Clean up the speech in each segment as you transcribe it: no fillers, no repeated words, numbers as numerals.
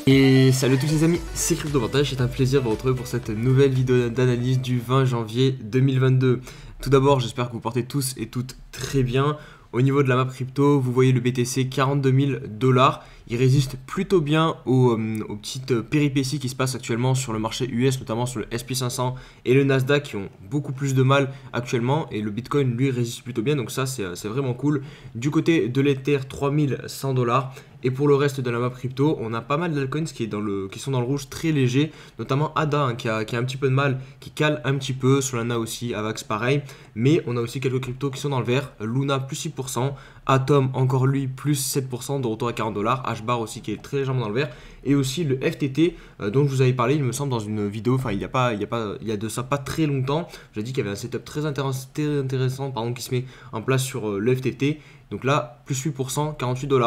Et salut à tous les amis, c'est CryptoPartage, c'est un plaisir de vous retrouver pour cette nouvelle vidéo d'analyse du 20 janvier 2022. Tout d'abord, j'espère que vous portez tous et toutes très bien. Au niveau de la map crypto, vous voyez le BTC 42 000 $. Il résiste plutôt bien aux petites péripéties qui se passent actuellement sur le marché US, notamment sur le SP500 et le Nasdaq qui ont beaucoup plus de mal actuellement. Et le Bitcoin, lui, résiste plutôt bien, donc ça, c'est vraiment cool. Du côté de l'Ether, 3100 $. Et pour le reste de la map crypto, on a pas mal d'altcoins qui sont dans le rouge très léger, notamment ADA qui a un petit peu de mal, qui cale un petit peu, Solana aussi, Avax pareil, mais on a aussi quelques cryptos qui sont dans le vert, Luna plus 6%, Atom encore lui plus 7% de retour à 40 $, HBAR aussi qui est très légèrement dans le vert, et aussi le FTT dont je vous avais parlé, il me semble, dans une vidéo, enfin il y a de ça pas très longtemps, j'ai dit qu'il y avait un setup très intéressant qui se met en place sur le FTT, donc là plus 8%, 48 $.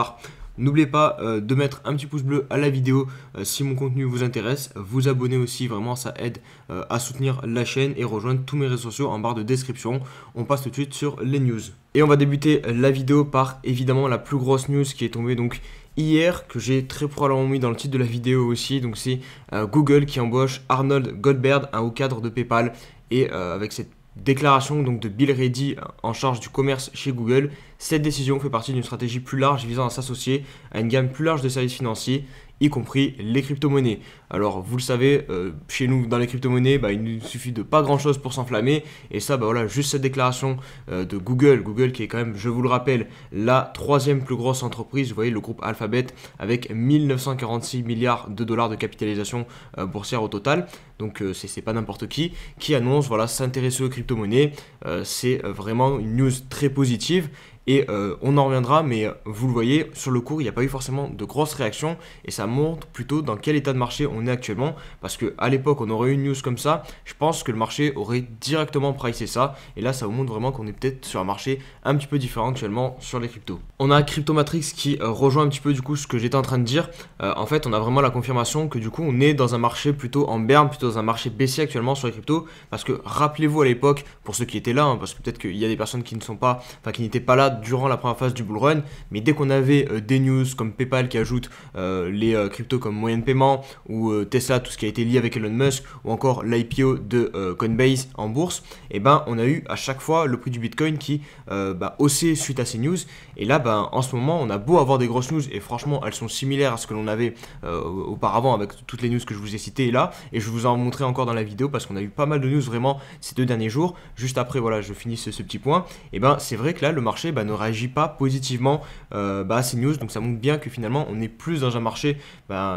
N'oubliez pas de mettre un petit pouce bleu à la vidéo si mon contenu vous intéresse. Vous abonner aussi, vraiment ça aide à soutenir la chaîne et rejoindre tous mes réseaux sociaux en barre de description. On passe tout de suite sur les news. Et on va débuter la vidéo par évidemment la plus grosse news qui est tombée donc hier, que j'ai très probablement mis dans le titre de la vidéo aussi. Donc c'est Google qui embauche Arnold Goldberg, un haut cadre de PayPal, et avec cette déclaration donc de Bill Ready en charge du commerce chez Google. Cette décision fait partie d'une stratégie plus large visant à s'associer à une gamme plus large de services financiers, y compris les crypto-monnaies. Alors vous le savez, chez nous dans les crypto-monnaies, il nous suffit de pas grand chose pour s'enflammer, et ça voilà, juste cette déclaration de Google qui est quand même, je vous le rappelle, la troisième plus grosse entreprise, vous voyez le groupe Alphabet, avec 1946 milliards de dollars de capitalisation boursière au total, donc c'est pas n'importe qui annonce voilà, s'intéresser aux crypto-monnaies. C'est vraiment une news très positive. Et on en reviendra, mais vous le voyez, sur le cours, il n'y a pas eu forcément de grosses réactions et ça montre plutôt dans quel état de marché on est actuellement. Parce qu'à l'époque, on aurait eu une news comme ça, je pense que le marché aurait directement pricé ça. Et là, ça vous montre vraiment qu'on est peut-être sur un marché un petit peu différent actuellement sur les cryptos. On a Cryptomatrix qui rejoint un petit peu du coup ce que j'étais en train de dire. En fait, on a vraiment la confirmation que du coup, on est dans un marché plutôt en berne, plutôt dans un marché baissier actuellement sur les cryptos. Parce que rappelez-vous à l'époque, pour ceux qui étaient là, parce que peut-être qu'il y a des personnes qui n'étaient pas là durant la première phase du bull run, mais dès qu'on avait des news comme PayPal qui ajoute les cryptos comme moyen de paiement, ou Tesla, tout ce qui a été lié avec Elon Musk, ou encore l'IPO de Coinbase en bourse, et on a eu à chaque fois le prix du Bitcoin qui haussait suite à ces news. Et là, en ce moment, on a beau avoir des grosses news, et franchement, elles sont similaires à ce que l'on avait auparavant avec toutes les news que je vous ai citées là, et je vous en montrerai encore dans la vidéo parce qu'on a eu pas mal de news vraiment ces 2 derniers jours. Juste après, voilà, je finis ce petit point. Et c'est vrai que là, le marché ne réagit pas positivement à ces news, donc ça montre bien que finalement, on est plus dans un marché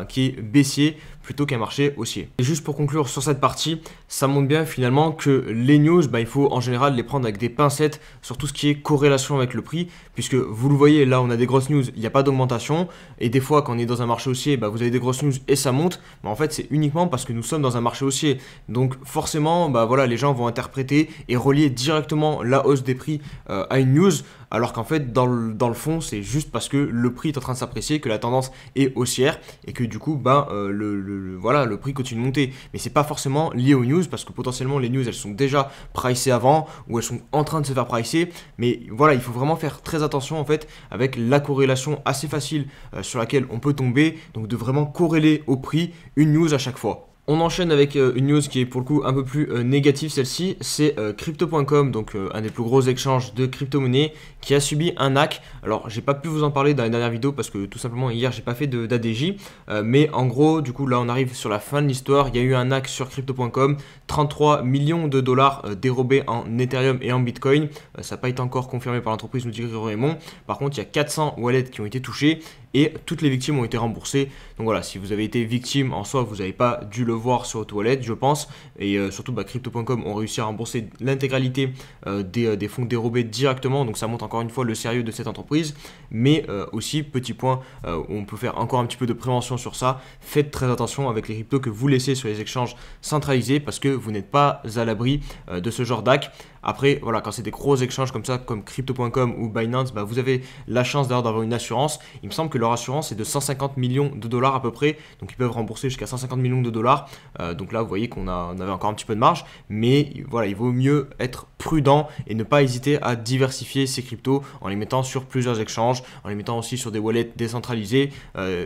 qui est baissier plutôt qu'un marché haussier. Et juste pour conclure sur cette partie, ça montre bien finalement que les news, il faut en général les prendre avec des pincettes sur tout ce qui est corrélation avec le prix, puisque vous le voyez, là on a des grosses news, il n'y a pas d'augmentation, et des fois quand on est dans un marché haussier, vous avez des grosses news et ça monte, mais en fait c'est uniquement parce que nous sommes dans un marché haussier. Donc forcément, voilà, les gens vont interpréter et relier directement la hausse des prix à une news, alors qu'en fait dans le fond c'est juste parce que le prix est en train de s'apprécier, que la tendance est haussière et que du coup le prix continue de monter. Mais c'est pas forcément lié aux news, parce que potentiellement les news elles sont déjà pricées avant ou elles sont en train de se faire pricer. Mais voilà, il faut vraiment faire très attention en fait avec la corrélation assez facile sur laquelle on peut tomber, donc de vraiment corréler au prix une news à chaque fois. On enchaîne avec une news qui est pour le coup un peu plus négative, celle-ci, c'est Crypto.com, donc un des plus gros échanges de crypto-monnaies qui a subi un hack. Alors j'ai pas pu vous en parler dans la dernière vidéo parce que tout simplement hier j'ai pas fait d'ADJ, mais en gros du coup là on arrive sur la fin de l'histoire. Il y a eu un hack sur Crypto.com, 33 millions de dollars dérobés en Ethereum et en Bitcoin. Ça n'a pas été encore confirmé par l'entreprise, nous dit Grégory Raymond. Par contre il y a 400 wallets qui ont été touchés et toutes les victimes ont été remboursées. Donc voilà, si vous avez été victime en soi, vous n'avez pas dû le voir sur votre wallet, je pense. Et surtout, Crypto.com ont réussi à rembourser l'intégralité des fonds dérobés directement. Donc ça montre encore une fois le sérieux de cette entreprise. Mais aussi, petit point, on peut faire encore un petit peu de prévention sur ça. Faites très attention avec les cryptos que vous laissez sur les échanges centralisés parce que vous n'êtes pas à l'abri de ce genre d'hack. Après, voilà, quand c'est des gros échanges comme ça, comme Crypto.com ou Binance, bah, vous avez la chance d'avoir une assurance. Il me semble que leur assurance est de 150 millions de dollars à peu près, donc ils peuvent rembourser jusqu'à 150 millions de dollars. Donc là, vous voyez on avait encore un petit peu de marge, mais voilà, il vaut mieux être prudent et ne pas hésiter à diversifier ses cryptos en les mettant sur plusieurs échanges, en les mettant aussi sur des wallets décentralisés.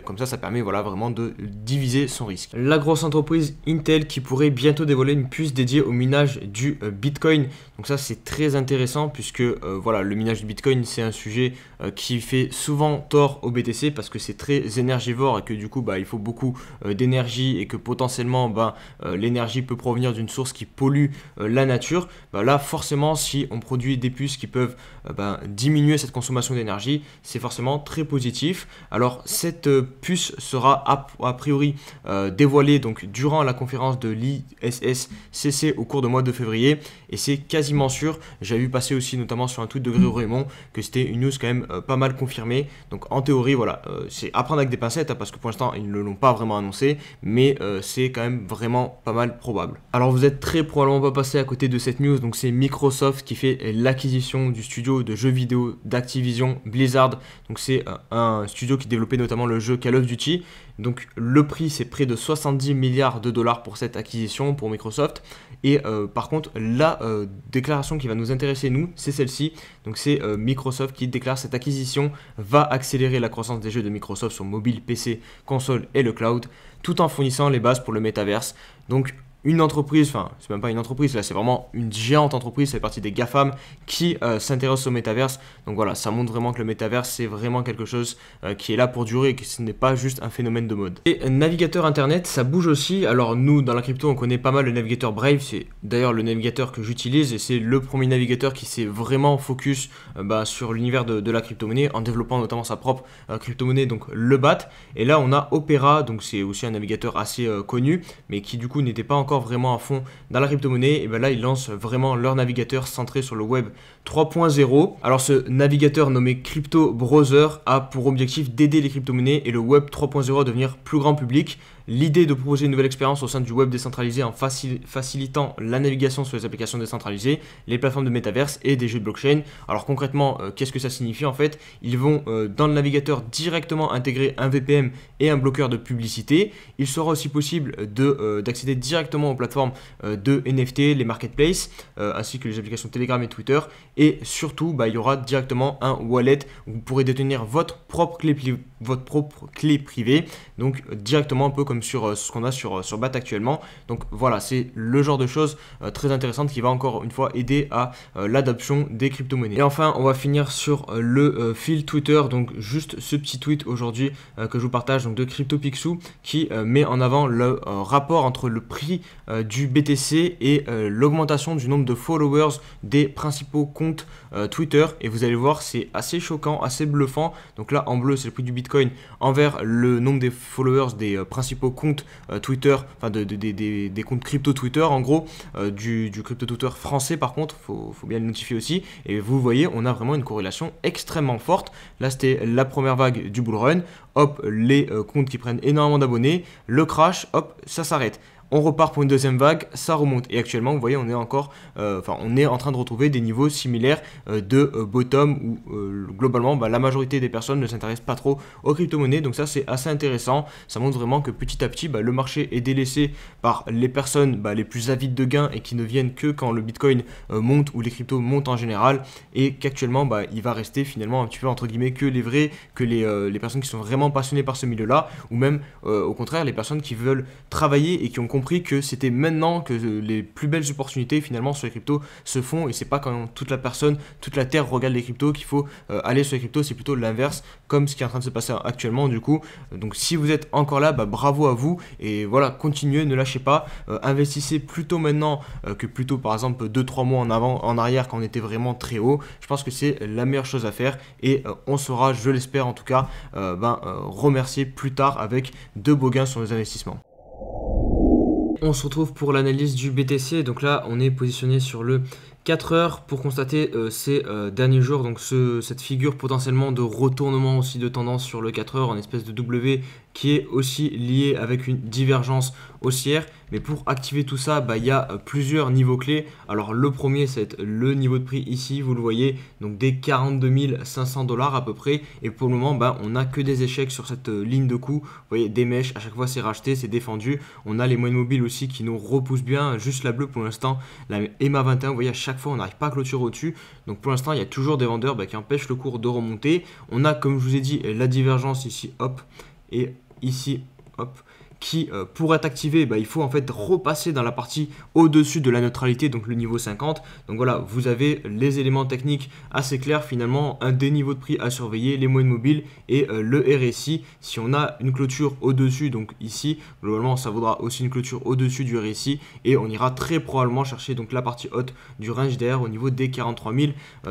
Comme ça permet voilà, vraiment de diviser son risque. La grosse entreprise Intel qui pourrait bientôt dévoiler une puce dédiée au minage du Bitcoin. Donc ça c'est très intéressant puisque voilà, le minage du Bitcoin c'est un sujet qui fait souvent tort au BTC parce que c'est très énergivore et que du coup il faut beaucoup d'énergie et que potentiellement l'énergie peut provenir d'une source qui pollue la nature. Là forcément si on produit des puces qui peuvent diminuer cette consommation d'énergie, c'est forcément très positif. Alors cette puce sera a priori dévoilée donc durant la conférence de l'ISSCC au cours du mois de février et c'est quasiment sûr. J'avais vu passer aussi notamment sur un tweet de Grégory Raymond que c'était une news quand même pas mal confirmée. Donc en théorie voilà, c'est à prendre avec des pincettes parce que pour l'instant ils ne l'ont pas vraiment annoncé, mais c'est quand même vraiment pas mal probable. Alors vous êtes très probablement pas passé à côté de cette news, donc c'est Microsoft qui fait l'acquisition du studio de jeux vidéo d'Activision Blizzard. Donc c'est un studio qui développait notamment le jeu Call of Duty. Donc le prix c'est près de 70 milliards de dollars pour cette acquisition pour Microsoft. Et par contre la déclaration qui va nous intéresser nous c'est celle-ci. Donc c'est Microsoft qui déclare cette acquisition va accélérer la croissance des jeux de Microsoft sur mobile, PC, console et le cloud tout en fournissant les bases pour le métaverse. Donc une entreprise, enfin c'est même pas une entreprise, là c'est vraiment une géante entreprise, ça fait partie des GAFAM qui s'intéressent au métaverse. Donc voilà, ça montre vraiment que le métaverse c'est vraiment quelque chose qui est là pour durer et que ce n'est pas juste un phénomène de mode. Et navigateur internet, ça bouge aussi. Alors nous dans la crypto on connaît pas mal le navigateur Brave, c'est d'ailleurs le navigateur que j'utilise et c'est le premier navigateur qui s'est vraiment focus sur l'univers de la crypto-monnaie en développant notamment sa propre crypto-monnaie, donc le BAT. Et là on a Opera, donc c'est aussi un navigateur assez connu mais qui du coup n'était pas encore vraiment à fond dans la crypto-monnaie. Et là ils lancent vraiment leur navigateur centré sur le web 3.0. Alors ce navigateur nommé Crypto Browser a pour objectif d'aider les crypto-monnaies et le web 3.0 à devenir plus grand public. L'idée de proposer une nouvelle expérience au sein du web décentralisé en facilitant la navigation sur les applications décentralisées, les plateformes de métaverse et des jeux de blockchain. Alors concrètement, qu'est-ce que ça signifie en fait? Ils vont dans le navigateur directement intégrer un VPN et un bloqueur de publicité. Il sera aussi possible d'accéder directement aux plateformes de NFT, les marketplaces, ainsi que les applications Telegram et Twitter. Et surtout, il y aura directement un wallet où vous pourrez détenir votre propre clé privée, donc directement un peu comme sur ce qu'on a sur BAT actuellement. Donc voilà, c'est le genre de choses très intéressantes qui va encore une fois aider à l'adoption des crypto-monnaies. Et enfin, on va finir sur le fil Twitter, donc juste ce petit tweet aujourd'hui que je vous partage donc de CryptoPixou qui met en avant le rapport entre le prix du BTC et l'augmentation du nombre de followers des principaux comptes Twitter. Et vous allez voir, c'est assez choquant, assez bluffant. Donc là en bleu c'est le prix du Bitcoin envers le nombre des followers des principaux comptes Twitter, enfin des comptes crypto Twitter en gros, du crypto Twitter français par contre, faut bien le notifier aussi. Et vous voyez, on a vraiment une corrélation extrêmement forte. Là c'était la première vague du bull run, hop, les comptes qui prennent énormément d'abonnés, le crash, hop, ça s'arrête. On repart pour une deuxième vague, ça remonte. Et actuellement, vous voyez, on est encore, on est en train de retrouver des niveaux similaires de bottom où globalement, la majorité des personnes ne s'intéressent pas trop aux crypto-monnaies. Donc ça, c'est assez intéressant. Ça montre vraiment que petit à petit, le marché est délaissé par les personnes les plus avides de gains et qui ne viennent que quand le Bitcoin monte ou les cryptos montent en général. Et qu'actuellement, il va rester finalement un petit peu entre guillemets que les vrais, que les personnes qui sont vraiment passionnées par ce milieu-là, ou même au contraire les personnes qui veulent travailler et qui ont compris que c'était maintenant que les plus belles opportunités finalement sur les cryptos se font, et c'est pas quand toute la terre regarde les cryptos qu'il faut aller sur les cryptos, c'est plutôt l'inverse comme ce qui est en train de se passer actuellement du coup. Donc si vous êtes encore là, bravo à vous, et voilà, continuez, ne lâchez pas, investissez plutôt maintenant que plutôt par exemple 2-3 mois en arrière quand on était vraiment très haut. Je pense que c'est la meilleure chose à faire et on saura, je l'espère en tout cas, remercier plus tard avec de beaux gains sur nos investissements. On se retrouve pour l'analyse du BTC. Donc là, on est positionné sur le 4 heures pour constater ces derniers jours, donc cette figure potentiellement de retournement aussi de tendance sur le 4 heures en espèce de W qui est aussi lié avec une divergence haussière. Mais pour activer tout ça, il y a plusieurs niveaux clés. Alors le premier, c'est le niveau de prix ici, vous le voyez, donc des 42 500 $ à peu près. Et pour le moment, on n'a que des échecs sur cette ligne de coup. Vous voyez, des mèches, à chaque fois c'est racheté, c'est défendu. On a les moyennes mobiles aussi qui nous repoussent bien, juste la bleue pour l'instant, la EMA 21, vous voyez, à chaque fois on n'arrive pas à clôturer au-dessus. Donc pour l'instant, il y a toujours des vendeurs qui empêchent le cours de remonter. On a, comme je vous ai dit, la divergence ici, hop, et ici, hop, qui pour être activé, il faut en fait repasser dans la partie au-dessus de la neutralité, donc le niveau 50. Donc voilà, vous avez les éléments techniques assez clairs finalement, un des niveaux de prix à surveiller, les moyennes mobiles et le RSI. Si on a une clôture au-dessus, donc ici, globalement ça vaudra aussi une clôture au-dessus du RSI et on ira très probablement chercher donc la partie haute du range DR au niveau des 43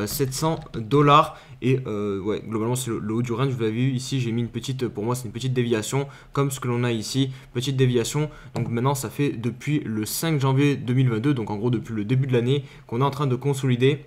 700 $. Et ouais, globalement c'est le haut du range, vous l'avez vu ici, j'ai mis une petite, pour moi c'est une petite déviation comme ce que l'on a ici, petite déviation. Donc maintenant ça fait depuis le 5 janvier 2022, donc en gros depuis le début de l'année, qu'on est en train de consolider.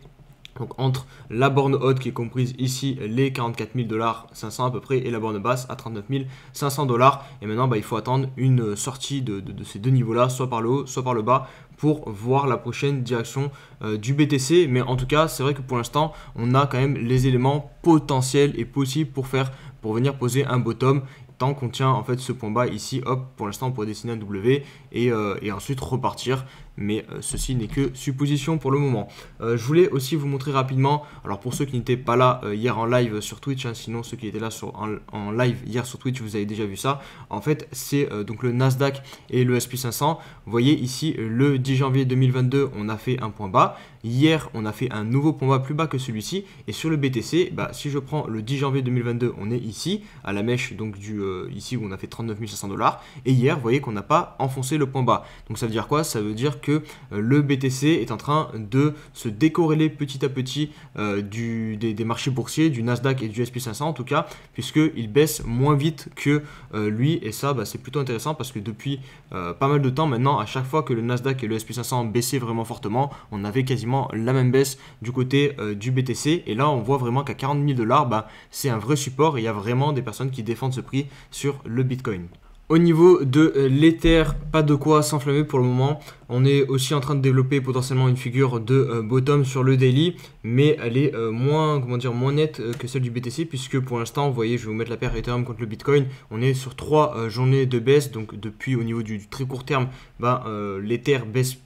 Donc entre la borne haute qui est comprise ici, les 44 000 500 à peu près, et la borne basse à 39 500 $. Et maintenant il faut attendre une sortie de ces deux niveaux là, soit par le haut soit par le bas, pour voir la prochaine direction du BTC. Mais en tout cas c'est vrai que pour l'instant on a quand même les éléments potentiels et possibles pour venir poser un bottom. Tant qu'on tient en fait ce point bas ici, hop, pour l'instant on pourrait dessiner un W et ensuite repartir. Mais ceci n'est que supposition pour le moment. Je voulais aussi vous montrer rapidement, alors pour ceux qui n'étaient pas là hier en live sur Twitch, sinon ceux qui étaient là en live hier sur Twitch, vous avez déjà vu ça. En fait, c'est donc le Nasdaq et le SP 500. Vous voyez ici, le 10 janvier 2022, on a fait un point bas. Hier, on a fait un nouveau point bas plus bas que celui-ci. Et sur le BTC, si je prends le 10 janvier 2022, on est ici, à la mèche donc ici où on a fait 39 500 $. Et hier, vous voyez qu'on n'a pas enfoncé le point bas. Donc ça veut dire quoi? Ça veut dire que le BTC est en train de se décorréler petit à petit des marchés boursiers, du Nasdaq et du SP 500 en tout cas, puisqu'il baisse moins vite que lui. Et ça, c'est plutôt intéressant parce que depuis pas mal de temps maintenant, à chaque fois que le Nasdaq et le SP 500 baissaient vraiment fortement, on avait quasiment la même baisse du côté du BTC. Et là, on voit vraiment qu'à 40 000 $, c'est un vrai support et il y a vraiment des personnes qui défendent ce prix sur le Bitcoin. Au niveau de l'Ether, pas de quoi s'enflammer pour le moment. On est aussi en train de développer potentiellement une figure de bottom sur le daily, mais elle est moins nette que celle du BTC, puisque pour l'instant, vous voyez, je vais vous mettre la paire Ethereum contre le Bitcoin. On est sur 3 journées de baisse, donc depuis au niveau du très court terme, l'Ether baisse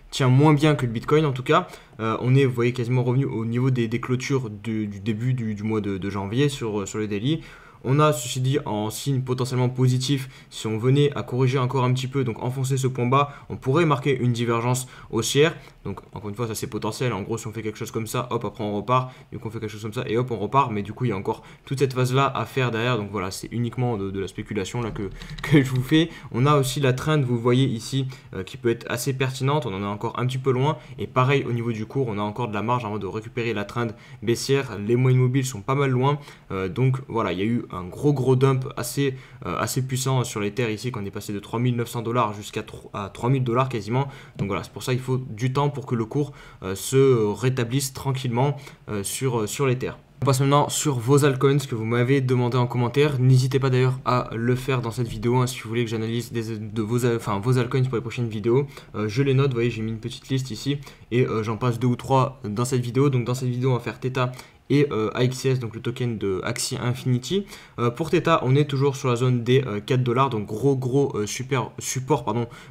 tient moins bien que le Bitcoin en tout cas. On est, vous voyez, quasiment revenu au niveau des clôtures du début du mois de janvier sur le daily. On a, ceci dit, en signe potentiellement positif, si on venait à corriger encore un petit peu, donc enfoncer ce point bas, on pourrait marquer une divergence haussière. Donc encore une fois, ça c'est potentiel. En gros, si on fait quelque chose comme ça, hop, après on repart. Du coup, on fait quelque chose comme ça et hop, on repart. Mais du coup, il y a encore toute cette phase-là à faire derrière. Donc voilà, c'est uniquement de la spéculation là que je vous fais. On a aussi la trend, vous voyez ici, qui peut être assez pertinente. On en est encore un petit peu loin. Et pareil, au niveau du cours, on a encore de la marge avant de récupérer la trend baissière. Les moyennes mobiles sont pas mal loin. Donc voilà, il y a eu un gros dump assez puissant sur les terres ici, quand on est passé de 3 900 $ jusqu'à 3 000 $ quasiment. Donc voilà, c'est pour ça qu'il faut du temps pour que le cours se rétablisse tranquillement sur les terres. On passe maintenant sur vos altcoins que vous m'avez demandé en commentaire. N'hésitez pas d'ailleurs à le faire dans cette vidéo si vous voulez que j'analyse vos altcoins pour les prochaines vidéos. Je les note, vous voyez, j'ai mis une petite liste ici et j'en passe 2 ou 3 dans cette vidéo. Donc dans cette vidéo, on va faire Theta et AXS, donc le token de Axie Infinity. Pour Theta, on est toujours sur la zone des 4 $, donc gros support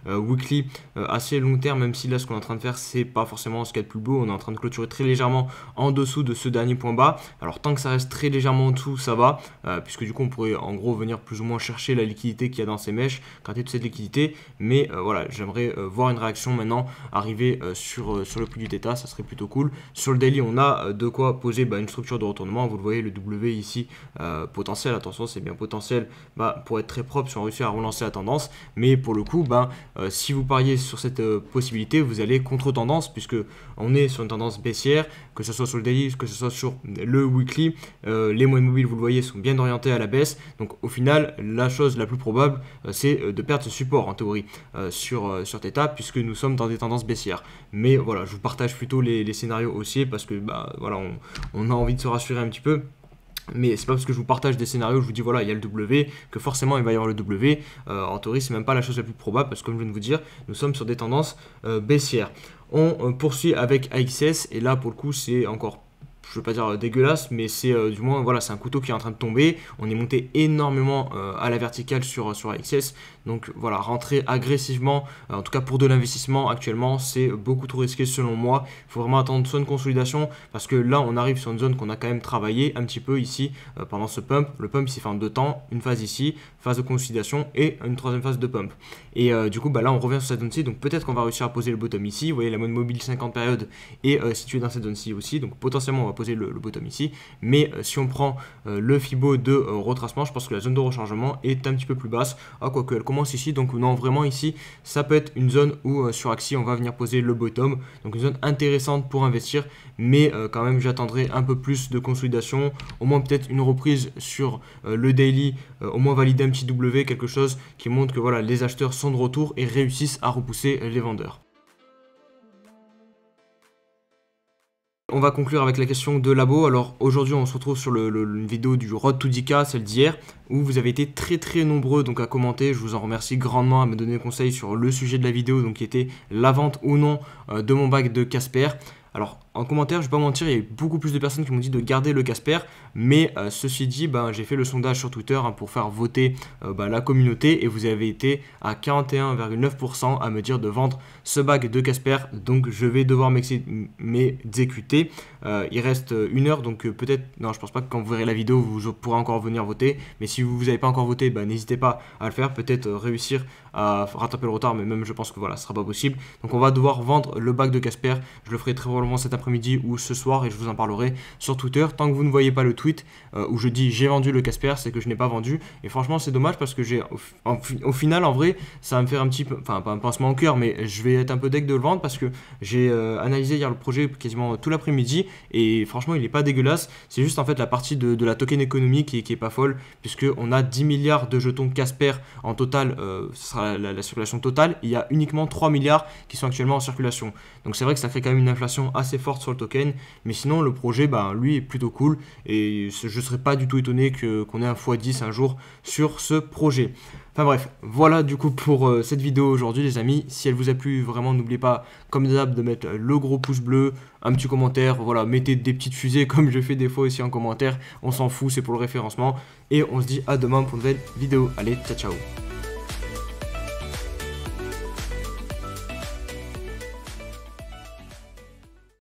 weekly assez long terme, même si là ce qu'on est en train de faire c'est pas forcément ce qu'il y a de plus beau. On est en train de clôturer très légèrement en dessous de ce dernier point bas. Alors tant que ça reste très légèrement en dessous, ça va, puisque du coup on pourrait en gros venir plus ou moins chercher la liquidité qu'il y a dans ces mèches, gratter toute cette liquidité. Mais voilà, j'aimerais voir une réaction maintenant arriver sur le prix du Theta, ça serait plutôt cool. Sur le daily, on a de quoi poser une une structure de retournement. Vous le voyez, le W ici, potentiel, attention, c'est bien potentiel, pour être très propre si on réussit à relancer la tendance. Mais pour le coup, si vous pariez sur cette possibilité, vous allez contre tendance, puisque on est sur une tendance baissière, que ce soit sur le daily, que ce soit sur le weekly. Les moyennes mobiles, vous le voyez, sont bien orientés à la baisse. Donc au final, la chose la plus probable, c'est de perdre ce support en théorie sur Theta, puisque nous sommes dans des tendances baissières. Mais voilà, je vous partage plutôt les scénarios haussiers parce que voilà, on a envie de se rassurer un petit peu. Mais c'est pas parce que je vous partage des scénarios, je vous dis voilà, il y a le W, que forcément il va y avoir le W. En théorie, c'est même pas la chose la plus probable parce que comme je viens de vous dire, nous sommes sur des tendances baissières. On poursuit avec AXS et là pour le coup c'est encore, je ne veux pas dire dégueulasse, mais c'est du moins voilà, c'est un couteau qui est en train de tomber. On est monté énormément à la verticale sur AXS. Donc voilà, rentrer agressivement, en tout cas pour de l'investissement actuellement, c'est beaucoup trop risqué selon moi. Il faut vraiment attendre soit une consolidation, parce que là on arrive sur une zone qu'on a quand même travaillé un petit peu ici pendant ce pump. Le pump il s'est fait en deux temps, une phase ici, phase de consolidation et une troisième phase de pump. Et du coup là on revient sur cette zone-ci, donc peut-être qu'on va réussir à poser le bottom ici. Vous voyez la moyenne mobile 50 périodes est située dans cette zone-ci aussi, donc potentiellement on va poser le bottom ici. Mais si on prend le Fibo de retracement, je pense que la zone de rechargement est un petit peu plus basse. Quoique elle commence ici, donc non, vraiment ici ça peut être une zone où sur Axie on va venir poser le bottom, donc une zone intéressante pour investir. Mais quand même j'attendrai un peu plus de consolidation, au moins peut-être une reprise sur le daily, au moins valider un petit W, quelque chose qui montre que voilà, les acheteurs sont de retour et réussissent à repousser les vendeurs. On va conclure avec la question de labo. Alors aujourd'hui on se retrouve sur une vidéo du Road to 10K, celle d'hier, où vous avez été très nombreux donc à commenter. Je vous en remercie grandement, à me donner des conseils sur le sujet de la vidéo, donc qui était la vente ou non de mon bac de Casper. Alors en commentaire, je vais pas mentir, il y a eu beaucoup plus de personnes qui m'ont dit de garder le Casper, mais ceci dit, j'ai fait le sondage sur Twitter pour faire voter la communauté, et vous avez été à 41,9% à me dire de vendre ce bac de Casper, donc je vais devoir m'exécuter. Il reste une heure, donc peut-être, non je pense pas que quand vous verrez la vidéo vous pourrez encore venir voter, mais si vous n'avez pas encore voté, n'hésitez pas à le faire, peut-être réussir à rattraper le retard, mais même je pense que voilà, ce sera pas possible. Donc on va devoir vendre le bac de Casper, je le ferai très probablement cet après-midi ou ce soir et je vous en parlerai sur Twitter. Tant que vous ne voyez pas le tweet où je dis j'ai vendu le Casper, c'est que je n'ai pas vendu, et franchement c'est dommage parce que au final en vrai ça va me faire un petit peu, enfin pas un pincement au cœur, mais je vais être un peu deg de le vendre parce que j'ai analysé hier le projet quasiment tout l'après-midi et franchement il est pas dégueulasse. C'est juste en fait la partie de la token économie qui est pas folle, puisque on a 10 milliards de jetons Casper en total, ce sera la circulation totale. Il y a uniquement 3 milliards qui sont actuellement en circulation, donc c'est vrai que ça crée quand même une inflation assez forte sur le token, mais sinon le projet lui est plutôt cool et je serais pas du tout étonné qu'on ait un x10 un jour sur ce projet. Enfin bref, voilà du coup pour cette vidéo aujourd'hui les amis. Si elle vous a plu, vraiment n'oubliez pas comme d'hab de mettre le gros pouce bleu, un petit commentaire, voilà, mettez des petites fusées comme je fais des fois aussi en commentaire, on s'en fout, c'est pour le référencement, et on se dit à demain pour une nouvelle vidéo. Allez, ciao ciao.